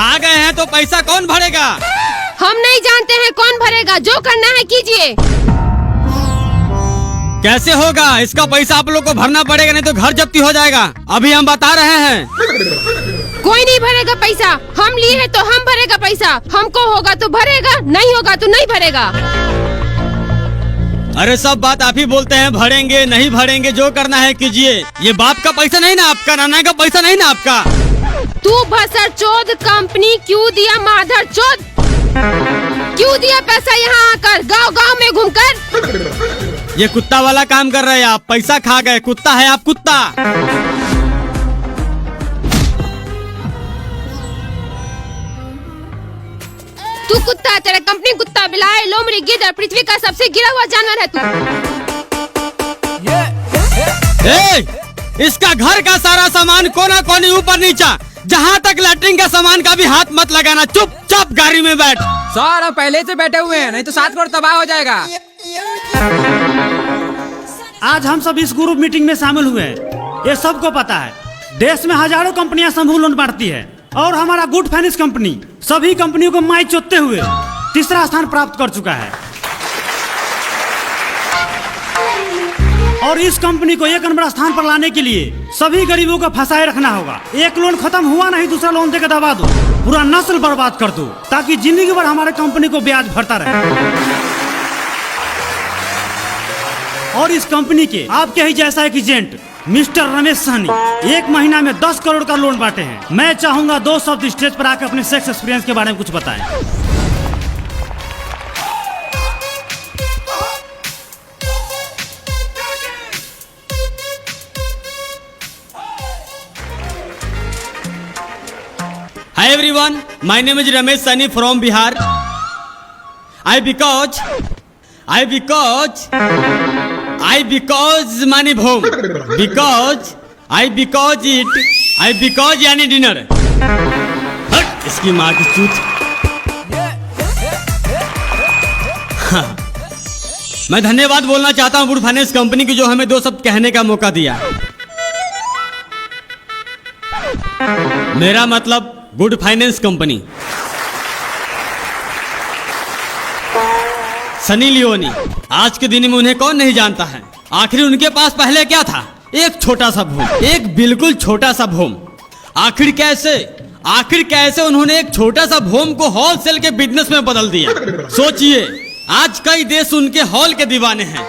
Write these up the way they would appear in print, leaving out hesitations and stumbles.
खा गए हैं तो पैसा कौन भरेगा? हम नहीं जानते हैं कौन भरेगा, जो करना है कीजिए। कैसे होगा? इसका पैसा आप लोग को भरना पड़ेगा, नहीं तो घर जब्ती हो जाएगा। अभी हम बता रहे हैं। कोई नहीं भरेगा पैसा, हम लिए हैं तो हम भरेगा पैसा। हमको होगा तो भरेगा, नहीं होगा तो नहीं भरेगा। अरे सब बात आप ही बोलते हैं, भरेंगे नहीं भरेंगे, जो करना है कीजिए। ये बाप का पैसा नहीं ना आपका, नाना का पैसा नहीं ना आपका। तू भसर चोद, कंपनी क्यों दिया माधर चोद? क्यों दिया पैसा यहाँ आकर, गांव गांव में घूमकर? ये कुत्ता वाला काम कर रहे हैं आप, पैसा खा गए। कुत्ता है आप, कुत्ता। तू कुत्ता, तेरा कंपनी कुत्ता, बिलाए, लोमड़ी, गिद्ध, पृथ्वी का सबसे गिरा हुआ जानवर है तू। इसका घर का सारा सामान कोना कोनी ऊपर नीचा, जहाँ तक लैट्रिन का सामान का भी हाथ मत लगाना। चुपचाप गाड़ी में बैठ। सर हम पहले से बैठे हुए हैं, नहीं तो 7 करोड़ तबाह हो जाएगा। आज हम सब इस ग्रुप मीटिंग में शामिल हुए हैं। ये सबको पता है, देश में हजारों कंपनियां समूह लोन बांटती है और हमारा गुड फाइनेंस कंपनी सभी कंपनियों को माई चोतते हुए तीसरा स्थान प्राप्त कर चुका है। और इस कंपनी को 1 नंबर स्थान पर लाने के लिए सभी गरीबों को फंसाए रखना होगा। एक लोन खत्म हुआ नहीं, दूसरा लोन देकर दबा दो, पूरा नस्ल बर्बाद कर दो, ताकि जिंदगी भर हमारे कंपनी को ब्याज भरता रहे। और इस कंपनी के आपके ही जैसा एक एजेंट मिस्टर रमेश सहनी 1 महीना में 10 करोड़ का लोन बांटे हैं। मैं चाहूंगा 2 शब्द स्टेज पर आकर अपने सेक्स एक्सपीरियंस के बारे में कुछ बताएं। Hi everyone, my name is Ramesh Sani from Bihar. I because money home because यानी डिनर। इसकी माँ की चूत। हाँ। मैं धन्यवाद बोलना चाहता हूँ गुड फाइनेंस कंपनी की, जो हमें 2 शब्द कहने का मौका दिया। मेरा मतलब good finance company. Sunny Leone, आज के दिन में उन्हें कौन नहीं जानता है। आखिर उनके पास पहले क्या था? एक छोटा सा भूम, एक बिल्कुल छोटा सा भूम। आखिर कैसे उन्होंने एक छोटा सा भूम को होलसेल के बिजनेस में बदल दिया। सोचिए, आज कई देश उनके हॉल के दीवाने हैं।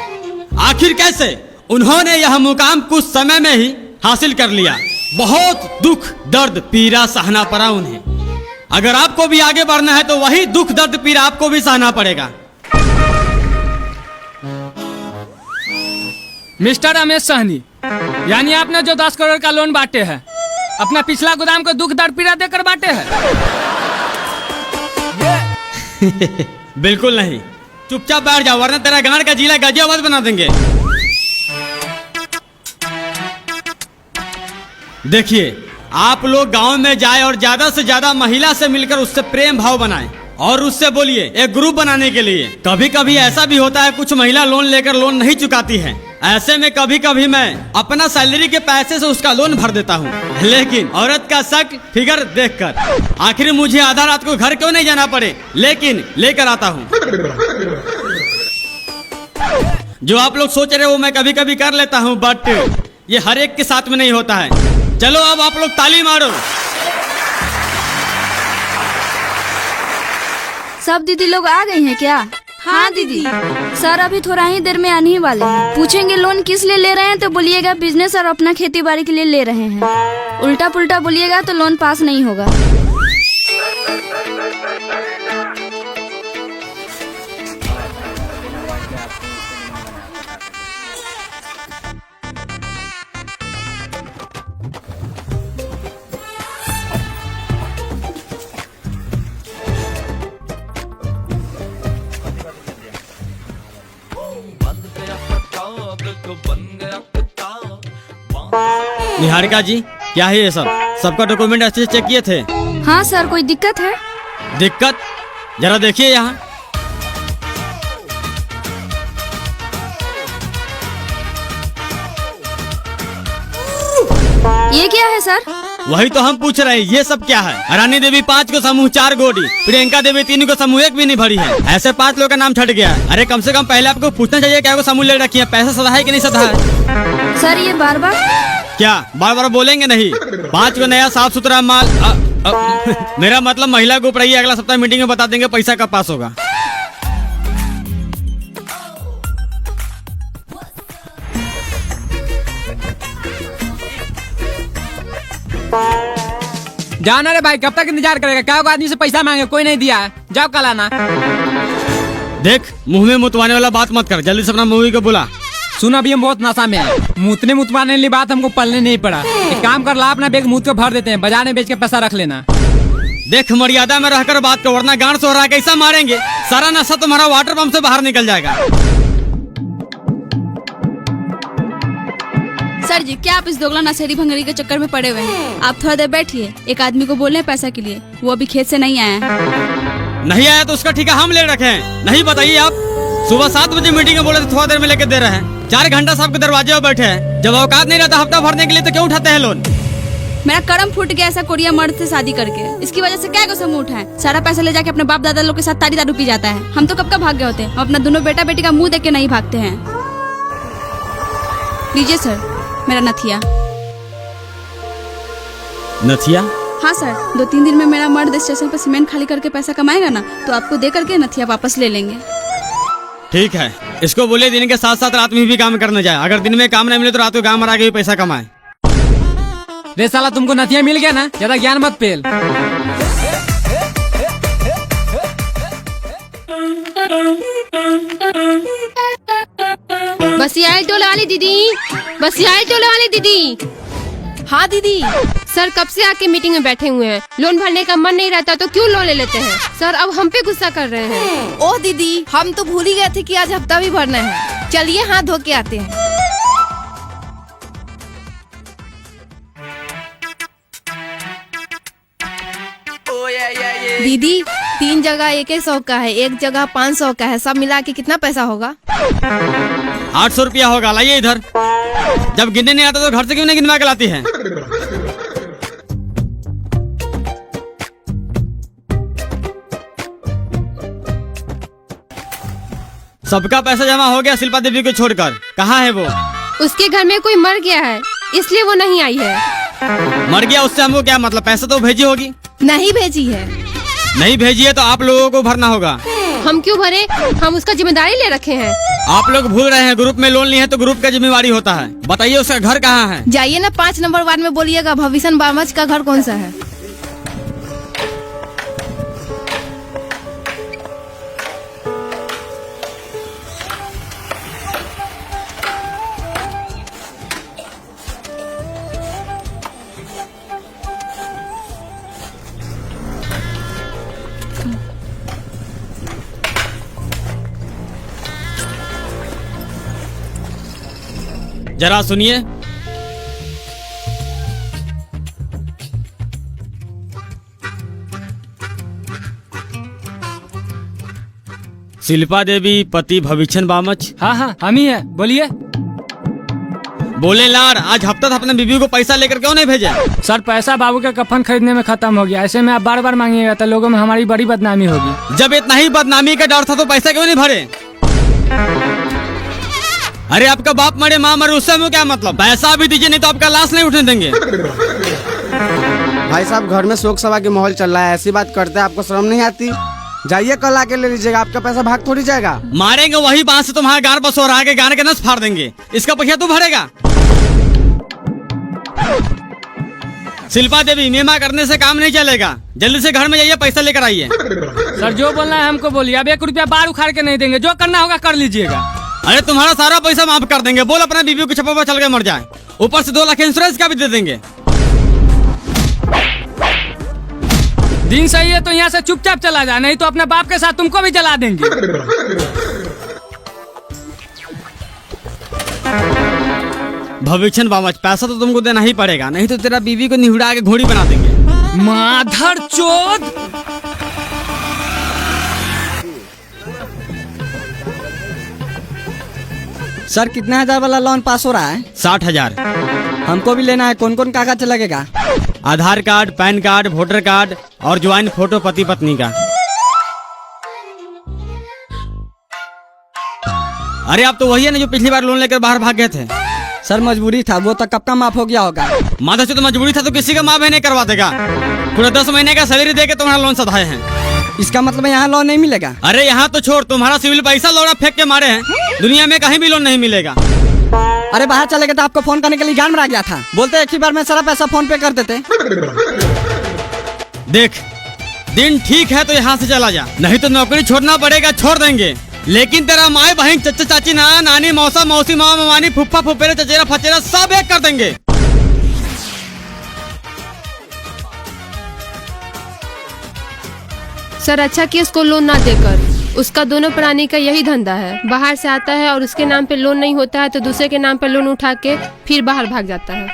आखिर कैसे उन्होंने यह मुकाम कुछ समय में ही हासिल कर लिया। बहुत दुख दर्द पीड़ा सहना पड़ा उन्हें। अगर आपको भी आगे बढ़ना है तो वही दुख दर्द पीड़ा आपको भी सहना पड़ेगा। मिस्टर रमेश सहनी, यानी आपने जो 10 करोड़ का लोन बांटे हैं, अपना पिछला गोदाम को दुख दर्द पीड़ा देकर बांटे हैं? बिल्कुल नहीं। चुपचाप बैठ जाओ, वरना तेरा गांड का जिला गाजियाबाद बना देंगे। देखिए, आप लोग गांव में जाए और ज्यादा से ज्यादा महिला से मिलकर उससे प्रेम भाव बनाएं और उससे बोलिए एक ग्रुप बनाने के लिए। कभी कभी ऐसा भी होता है, कुछ महिला लोन लेकर लोन नहीं चुकाती है। ऐसे में कभी कभी मैं अपना सैलरी के पैसे से उसका लोन भर देता हूँ, लेकिन औरत का शक फिगर देखकर। आखिर मुझे आधा रात को घर क्यों नहीं जाना पड़े, लेकिन लेकर आता हूँ। जो आप लोग सोच रहे हो वो मैं कभी कभी कर लेता हूँ, बट ये हर एक के साथ में नहीं होता है। चलो अब आप लोग ताली मारो। सब दीदी लोग आ गई हैं क्या? हाँ दीदी। सर अभी थोड़ा ही देर में आने ही वाले हैं। पूछेंगे लोन किस लिए ले रहे हैं तो बोलिएगा बिजनेस और अपना खेती बाड़ी के लिए ले रहे हैं। उल्टा पुल्टा बोलिएगा तो लोन पास नहीं होगा। निहारिका जी, क्या है ये सब? सबका डॉक्यूमेंट अच्छे से चेक किए थे? हाँ सर, कोई दिक्कत है? दिक्कत? जरा देखिए यहाँ। ये क्या है सर? वही तो हम पूछ रहे हैं, ये सब क्या है? रानी देवी 5 को समूह 4 गोटी, प्रियंका देवी 3 को समूह 1 भी नहीं भरी है। ऐसे 5 लोगों का नाम छट गया है। अरे कम से कम पहले आपको पूछना चाहिए क्या वो समूह ले रखी है, पैसा सदा है कि नहीं सदा है? सर ये बार बार क्या बार बार बोलेंगे नहीं? 5 को नया साफ सुथरा माल मेरा मतलब महिला ग्रुप रही है। अगला सप्ताह मीटिंग में बता देंगे पैसा कब पास होगा। जाना रे भाई, कब तक इंतजार करेगा? क्या आदमी से पैसा मांगे, कोई नहीं दिया है। जाओ कल आना। देख, मुंह में मुतवाने वाला बात मत कर, जल्दी से अपना मूवी को बुला। सुन, अभी हम बहुत नशा में हैं। मुतवाने वाली बात हमको पलने नहीं पड़ा। एक काम कर ला, अपना बैग मुँह को भर देते हैं, बाजार में बेच के पैसा रख लेना। देख, मर्यादा में रहकर बात कर, वरना गांड सोहरा कैसा मारेंगे। सारा नशा तुम्हारा वाटर पंप से बाहर निकल जाएगा। सर जी, क्या आप इस दोगला नशेड़ी भंगरी के चक्कर में पड़े हुए हैं? आप थोड़ा देर बैठिए, एक आदमी को बोल रहे हैं पैसा के लिए, वो अभी खेत से नहीं आया है। नहीं आया तो उसका ठेका हम ले रखे हैं। नहीं बताइए आप, सुबह 7 बजे मीटिंग में बोले थे थोड़ा देर में लेके दे रहे हैं। 4 घंटा सबके दरवाजे पर बैठे हैं। जब औकात नहीं रहता हफ्ता भरने के लिए तो क्यों उठाते हैं लोन? मेरा करम फूट गया ऐसा कोरिया मर्द से शादी करके। इसकी वजह से क्या को समूह उठाए, सारा पैसा ले जाके अपने बाप दादा लोग के साथ तारी दारू पी जाता है। हम तो कब का भाग गए होते हैं, हम अपना दोनों बेटा बेटी का मुंह देख के नहीं भागते हैं। लीजिए सर मेरा नथिया। नथिया? हाँ सर, 2-3 दिन में मेरा मर्द स्टेशन पर सीमेंट खाली करके पैसा कमाएगा ना, तो आपको दे करके नथिया वापस ले लेंगे। ठीक है, इसको बोले दिन के साथ साथ रात में भी काम करने जाए। अगर दिन में काम नहीं मिले तो रात को काम मरा के भी पैसा कमाए। रे साला, तुमको नथिया मिल गया ना, ज्यादा ज्ञान मत पेल। बसियाल टोले वाली दीदी, बसियाल टोले वाली दीदी। हाँ दीदी। सर कब से आके मीटिंग में बैठे हुए हैं, लोन भरने का मन नहीं रहता तो क्यों लोन ले लेते हैं? सर अब हम पे गुस्सा कर रहे हैं। ओह दीदी, हम तो भूल ही गए थे कि आज हफ्ता भी भरना है। चलिए हाथ धो के आते हैं। दीदी 3 जगह 100 का है, 1 जगह 500 का है, सब मिला के कितना पैसा होगा? 800 रुपया होगा। लाइए इधर। जब गिनने नहीं आता तो घर से क्यों नहीं गिनवा के लाती है? सबका पैसा जमा हो गया शिल्पा देवी को छोड़कर। कहाँ है वो? उसके घर में कोई मर गया है, इसलिए वो नहीं आई है। मर गया उससे हमको क्या मतलब? पैसा तो भेजी होगी। नहीं भेजी है। नहीं भेजी है तो आप लोगों को भरना होगा। हम क्यों भरे, हम उसका जिम्मेदारी ले रखे हैं। आप लोग भूल रहे हैं, ग्रुप में लोन लिए हैं तो ग्रुप का जिम्मेवारी होता है। बताइए उसका घर कहाँ है? जाइए ना 5 नंबर वार्ड में बोलिएगा भविष्य बामच का घर कौन सा है। जरा सुनिए। शिल्पा देवी पति भविष्य बामच। हाँ हाँ, हम ही है, बोलिए। बोले लार, आज हफ्ता था अपने बीबी को पैसा लेकर क्यों नहीं भेजे? सर पैसा बाबू के कफन खरीदने में खत्म हो गया। ऐसे में आप बार बार मांगिएगा तो लोगों में हमारी बड़ी बदनामी होगी। जब इतना ही बदनामी का डर था तो पैसा क्यों नहीं भरे? अरे आपका बाप मरे माँ मरे उससे हमें क्या मतलब? पैसा भी दीजिए नहीं तो आपका लाश नहीं उठने देंगे। भाई साहब, घर में शोक सभा के माहौल चल रहा है, ऐसी बात करते हैं, आपको शर्म नहीं आती? जाइए कल आके ले लीजिएगा, आपका पैसा भाग थोड़ी जाएगा। मारेंगे वही बांस से तुम्हारा गार बस हो रहा है, गार के नस फाड़ देंगे। इसका पैसा तू भरेगा? शिल्पा देवी, मेमा करने से काम नहीं चलेगा। जल्दी से घर में जाइए, पैसा लेकर आइए। सर जो बोलना है हमको बोलिए, अब 1 रुपया बार उखाड़ के नहीं देंगे, जो करना होगा कर लीजिएगा। अरे तुम्हारा सारा पैसा माफ कर देंगे। बोल अपना बीबी को छप्पा पर चल के मर जाए, ऊपर से 2 लाख इंश्योरेंस का भी दे देंगे। दिन सही है तो यहाँ से चुपचाप चला जा, नहीं तो अपने बाप के साथ तुमको भी जला देंगे। भविष्य बामच, पैसा तो तुमको देना ही पड़ेगा, नहीं तो तेरा बीवी को निहुड़ा के घोड़ी बना देंगे। माधर चोद। सर कितने हजार वाला लोन पास हो रहा है? 60,000। हमको भी लेना है, कौन कौन कागज लगेगा? Aadhaar card, PAN card, voter card और ज्वाइंट फोटो पति पत्नी का। अरे आप तो वही है ना जो पिछली बार लोन लेकर बाहर भाग गए थे। सर मजबूरी था, वो तो कब का माफ हो गया होगा। माता से तो मजबूरी था तो किसी का माँ बहन नहीं करवा देगा। पूरा 10 महीने का सैलरी देके तुम्हारा लोन सधाए हैं। इसका मतलब यहाँ लोन नहीं मिलेगा। अरे यहाँ तो छोड़, तुम्हारा सिविल पैसा लौड़ा फेंक के मारे हैं। दुनिया में कहीं भी लोन नहीं मिलेगा। अरे बाहर चले गए तो आपको फोन करने के लिए जान में आ गया था। बोलते एक ही बार में सारा पैसा फोन पे कर देते। देख, दिन ठीक है तो यहाँ से चला जा, नहीं तो नौकरी छोड़ना पड़ेगा। छोड़ देंगे, लेकिन तेरा माए बहन, चचा चाची, नाना नानी, मौसा मौसी, मामा मामानी, फुफ्फा फुफेरे, चचेरा फचेरा सब एक कर देंगे। सर अच्छा कि उसको लोन ना देकर, उसका दोनों प्राणी का यही धंधा है। बाहर से आता है और उसके नाम पे लोन नहीं होता है तो दूसरे के नाम पे लोन उठा के फिर बाहर भाग जाता है।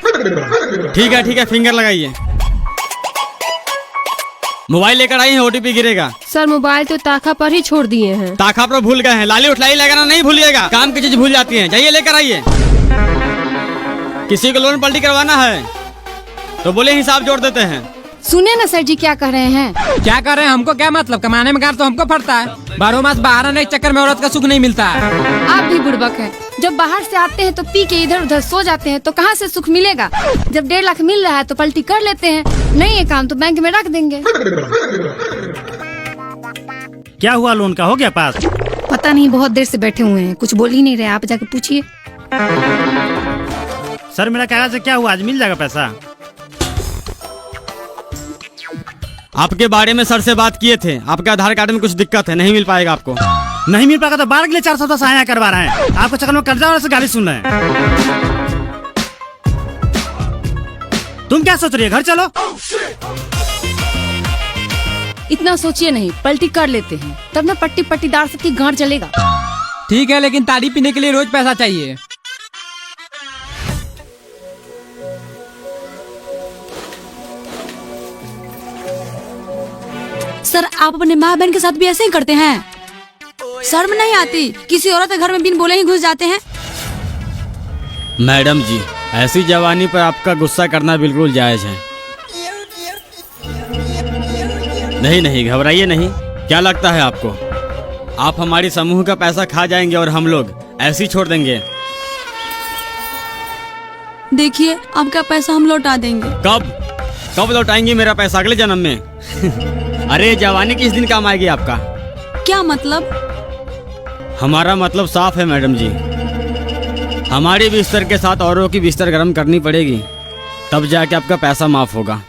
ठीक है, फिंगर लगाइए। मोबाइल लेकर आई है, ओटीपी गिरेगा। सर मोबाइल तो ताखा पर ही छोड़ दिए हैं। ताखा पर भूल गए हैं, लाली उठलाई लगाना नहीं भूलिएगा। काम की चीज भूल जाती है। जाइए लेकर आइए। किसी को लोन पलटी करवाना है तो बोले हिसाब जोड़ देते हैं। सुने ना सर जी क्या कह रहे हैं। क्या कर रहे हैं, हमको क्या मतलब, कमाने में गार तो हमको पड़ता है। 12 मास बाहर आने के चक्कर में औरत का सुख नहीं मिलता है। आप भी बुड़बक हैं। जब बाहर से आते हैं तो पी के इधर उधर सो जाते हैं तो कहाँ से सुख मिलेगा। जब 1.5 लाख मिल रहा है तो पलटी कर लेते हैं, नहीं है काम तो बैंक में रख देंगे। क्या हुआ, लोन का हो गया पास? पता नहीं, बहुत देर से बैठे हुए हैं, कुछ बोल ही नहीं रहे। आप जाके पूछिए। सर मेरा कागज से क्या हुआ, आज मिल जाएगा पैसा? आपके बारे में सर से बात किए थे, आपके आधार कार्ड में कुछ दिक्कत है, नहीं मिल पाएगा आपको। नहीं मिल पाएगा तो बार के लिए 410 आया करवा रहे हैं। आपको चक्कर में कर्जा वाले से गाली सुन रहे हैं। तुम क्या सोच रही है, घर चलो। इतना सोचिए नहीं, पलटी कर लेते हैं, तब ना पट्टी पट्टीदार सबकी गांठ जलेगा। ठीक है, लेकिन ताड़ी पीने के लिए रोज पैसा चाहिए। सर आप अपने माँ बहन के साथ भी ऐसे ही करते हैं? शर्म नहीं आती? किसी औरत के घर में बिन बोले ही घुस जाते हैं। मैडम जी, ऐसी जवानी पर आपका गुस्सा करना बिल्कुल जायज है। नहीं, घबराइए नहीं। क्या लगता है आपको, आप हमारी समूह का पैसा खा जाएंगे और हम लोग ऐसे ही छोड़ देंगे? देखिए आपका पैसा हम लौटा देंगे। कब लौटाएंगे मेरा पैसा? अगले जन्म में। अरे जवानी किस दिन काम आएगी आपका? क्या मतलब? हमारा मतलब साफ है मैडम जी, हमारे बिस्तर के साथ औरों की बिस्तर गर्म करनी पड़ेगी, तब जाके आपका पैसा माफ होगा।